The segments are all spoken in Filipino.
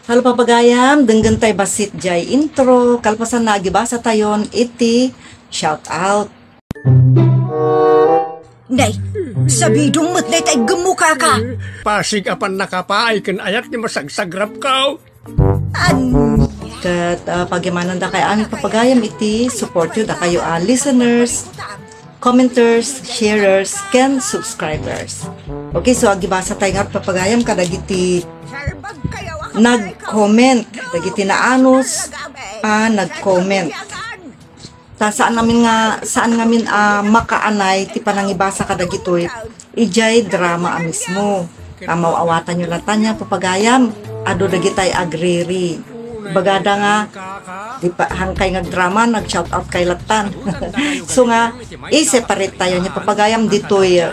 Halo papagayam, denggan tay basit jay intro, kalpasan na agibasa tayon, iti, shout out. Nay, sabidong matday tay gemuka ka. Pasig apan nakapaay kan ayat ni masagsagrap ka. Kat pagyamanan da kay aming papagayam iti, support yun da kayo listeners, commenters, sharers, ken subscribers. Okay, so agibasa tayo nga papagayam kadagiti nag-comment, dagiti naanos nag-comment. Saan namin makaanay ti panangibasa kadagitoy ijay drama mismo. Mawawatan nyo lang tanya papagayam ado dagitay agriri. Bagada nga di pa hangkay nga drama nag-shout out kay latan. So nga i-separate tayo ni papagayam ditoy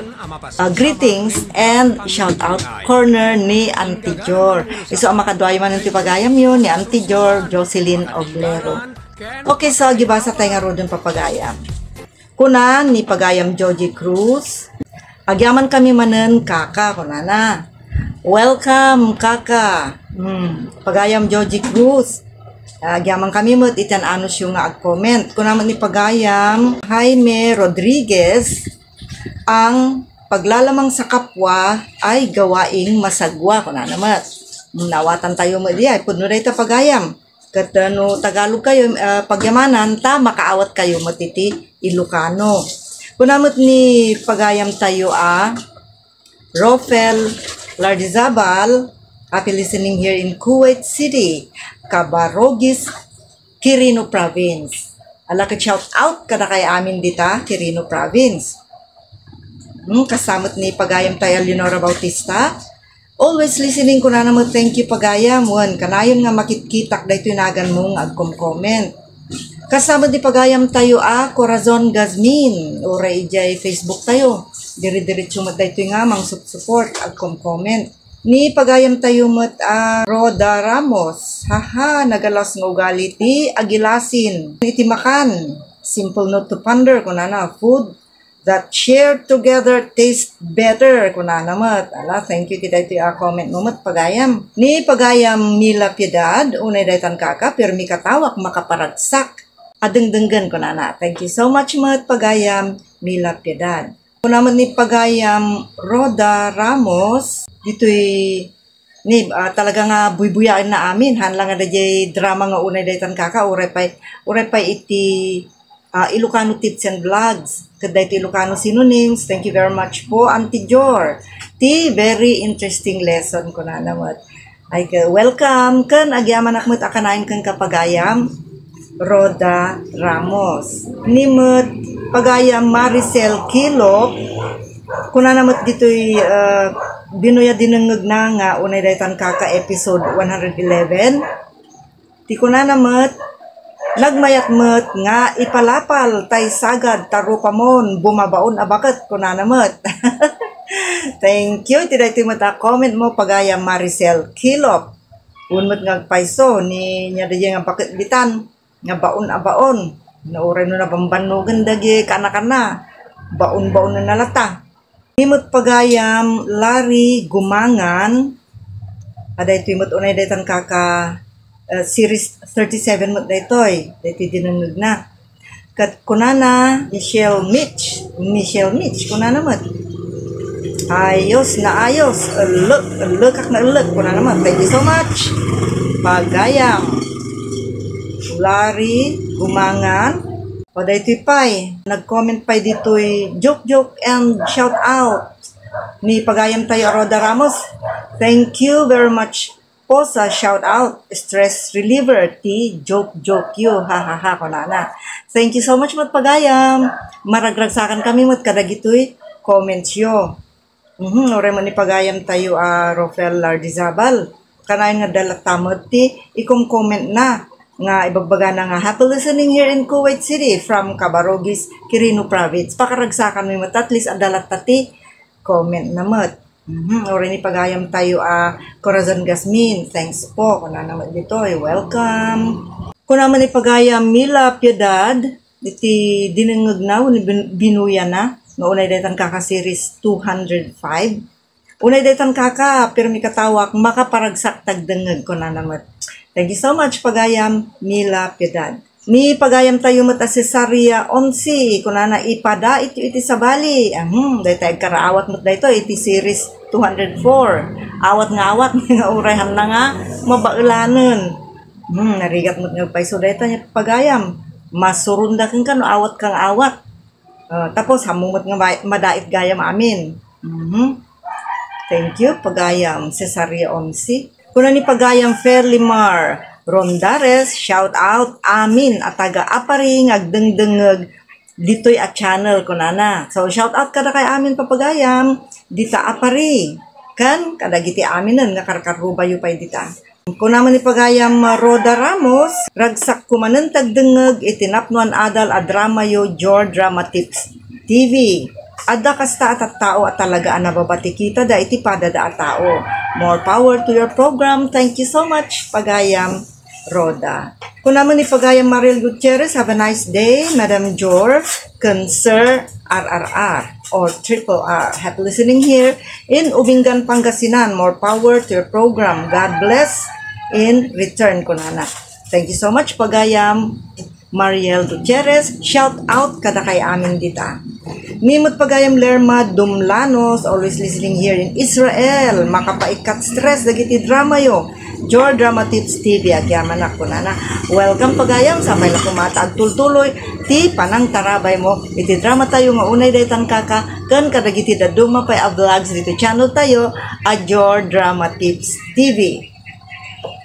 greetings and shout out corner ni Auntie Jor. So ang makadwayo man ng papagayam yun ni Auntie Jor Jocelyn Oblero. Okay, so gibasa tayo nga rodon papagayam. Kunan ni pagayam Joji Cruz. Agyaman kami manen kaka kunana. Welcome kaka. Pagayam Joji Cruz. Agyaman kami mo't itan anos yung ag-comment. Kung naman ni pagayam Jaime Rodriguez, ang paglalamang sa kapwa ay gawaing masagwa. Kung naman, nawatan tayo mo diya. Puno na ito pagayam. Katano Tagalog kayo, pagyamanan, ta makaawat kayo matiti Ilocano. Kung naman ni pagayam tayo Rofel Lardizabal, happy listening here in Kuwait City, Cabarogis, Quirino Province. Alakit shout out kada kay amin dita, Quirino Province. Kasamot ni pagayam tayo Leonora Bautista. Always listening ko na naman, thank you pagayam. Kanayon nga makitkitak dahito inagan mong agkom-comment. Kasamot ni pagayam tayo Corazon Gazmin. Ura ijay Facebook tayo. Diri-diritso mat dahito nga mang support agkom-comment. Ni pagayam tayo mat Roda Ramos. Haha, nagalas ng ugali ti agilasin. Itimakan. Simple note to ponder kunana. Food that shared together taste better kunana mat. Thank you ti dahito comment mo mat pagayam. Ni pagayam Mila Piedad. Unay daytan kaka. Pirmi katawak makaparagsak. Adeng-denggan kunana. Thank you so much mat pagayam Mila Piedad. Kung naman ni pagayam Roda Ramos, dito'y talaga nga buy-buyain na amin. Hanlang nga dayay drama nga unay daytan kaka. Uray pa'y iti Ilocano Tips and Vlogs. Kaday iti Ilocano Synonyms. Thank you very much po, Auntie Jor. Ti very interesting lesson ko na naman. Ay, welcome. Kan agyaman akmat akanain kan kapagayam Roda Ramos. Nimot pagayam Maricel Kilop. Kuna namat dito'y binuya dinengeg na nga unay daytan kaka episode 111. Ti kuna namat nagmayatmet nga ipalapal tay sagad tarupamon bumabaon abaket kuna namat. Thank you. Ti daytoy mata comment mo pagayam Maricel Kilop. Unmet nga paiso ni nya dayay nga pakitbitan nga baon-abaon. Nauray no na bambanugan dagi kana-kana. Baon-baon na nalata. Imot pagayam Larry Gumangan. Aday ito imot unay daytan kaka series 37 mot daytoy. Daytoy dinunod na. Kat kunana Michelle Mitch kunana mot. Ayos na ayos. Lekak na lek kunana mot. Thank you so much. Pagayam Larry Gumangan. O daytoy pay, nag-comment pay dito'y joke and shout out ni pagayam tayo Roda Ramos. Thank you very much po sa shout out. Stress reliever ti joke you. Ha kunana. Thank you so much mat pagayam. Maragragsakan kami mat kadagitoy comments yo. Ore man ni pagayam tayo Rofel Lardizabal. Kanayon nga dalat tamot ti ikom-comment na. Nga ibagbaga na nga happy listening here in Kuwait City from Cabarogis, Quirino Province. Pakaragsakan mo at least adalat tati comment na mat. Ori ni pagayam tayo Corazon Gasmin. Thanks po. Kuna naman dito. Welcome. Kuna naman ni pagayam Mila Piedad. Iti dinengeg na binuya na. Naunay daytan kaka series 205. Unay daytan kaka, pero mi katawak, makaparagsak tagdangag ko na naman. Thank you so much, Pagayam Mila Piedad. Ni Pagayam tayo mata Cesaria 11, kunana ipada iti sa bali. Daytay karaawat mo dayto, iti series 204. Awat nga urayhan na nga, mabaulanan. Narigat mo nga paiso dayto niya Pagayam. Masurunda kang no awat kang awat. Tapos hamumot nga madait gayam amin. Thank you, Pagayam Cesaria 11. Kuna ni Pagayam Ferlimar Rondares, shout out amin at taga aparing agdengdengeg ditoy at channel kunana. So shout out kada kay amin Papagayam dita apari. Kan kadagiti aminan nga karkarubayo pay dita. Kuna man ni Pagayam Roda Ramos, ragsak kumanen tagdengeg itinapnuan adal a dramayo Jor Drama Tips TV. Adda kasta at tao at talaga ang nababati kita da iti padada at tao. More power to your program. Thank you so much, Pagayam Roda. Kung naman ni Pagayam Mariel Gutierrez, have a nice day. Madam Jor, Sir RRR or Triple R. Happy listening here in Ubingan, Pangasinan. More power to your program. God bless in return, kunana. Thank you so much, Pagayam Mariel Gutierrez. Shout out kada kay amin dita. Nimot Pagayam Lerma Dumlanos, always listening here in Israel. Makapaikat stress dagiti drama yo. Jor Drama Tips TV agyaman ako na. Welcome Pagayam, sabay na kumata agtultuloy ti panang tarabay mo. Iti drama tayo nga unay daytan kaka kan kadagiti daduma pay a vlogs dito channel tayo a Jor Drama Tips TV.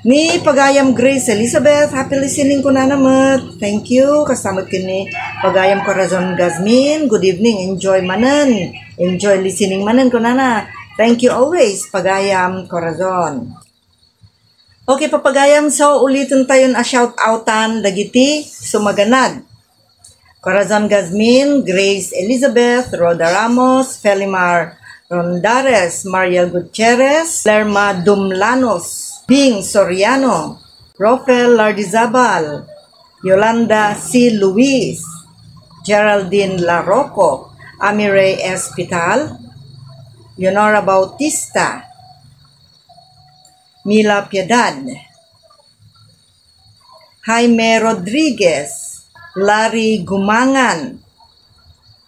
Ni Pagayam Grace Elizabeth, happy listening ko na naman. Thank you. Kasamot kini Pagayam Corazon Gazmin. Good evening. Enjoy manan. Enjoy listening manan ko na. Thank you always, Pagayam Corazon. Okay, Papagayam. So, ulitin tayo na shout-outan dagiti sumaganad. Corazon Gazmin, Grace Elizabeth, Roda Ramos, Felimar Rondares, Mariel Gutierrez, Lerma Dumlanos, Bing Soriano, Rafael Lardizabal, Yolanda C. Luis, Geraldine Larocco, Amire Espital, Leonora Bautista, Mila Piedad, Jaime Rodriguez, Larry Gumangan,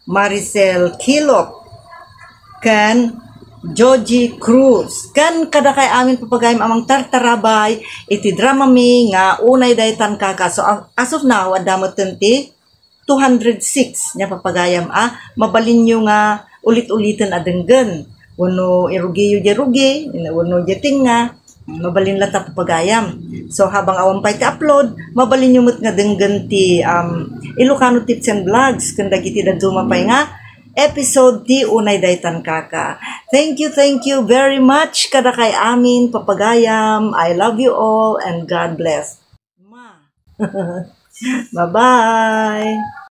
Maricel Kilop, kan Joji Cruz. Kan kada kay amin Papagayam amang tartarabay iti drama mi nga unay daytan kaka. So as of now adamot ti 206 nya Papagayam mabalin nyo nga ulit-ulitin adenggen. Wano irugi jerugi, wano jeting nga mabalin lata Papagayam. So habang awampay ti upload, mabalin nyo nga denggen ti Ilocano Tips and Vlogs kun dagiti daduma pay nga episode ti unay daytan kaka. Thank you very much kada kay amin Papagayam. I love you all and God bless. Bye-bye.